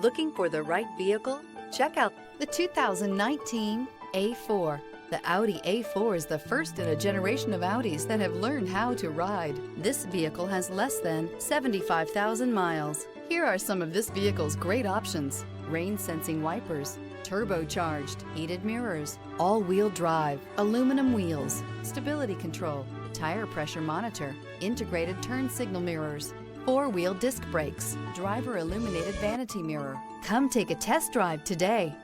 Looking for the right vehicle? Check out the 2019 A4. The Audi A4 is the first in a generation of Audis that have learned how to ride. This vehicle has less than 75,000 miles. Here are some of this vehicle's great options: rain-sensing wipers, turbocharged, heated mirrors, all-wheel drive, aluminum wheels, stability control, tire pressure monitor, integrated turn signal mirrors, four-wheel disc brakes, driver illuminated vanity mirror. Come take a test drive today.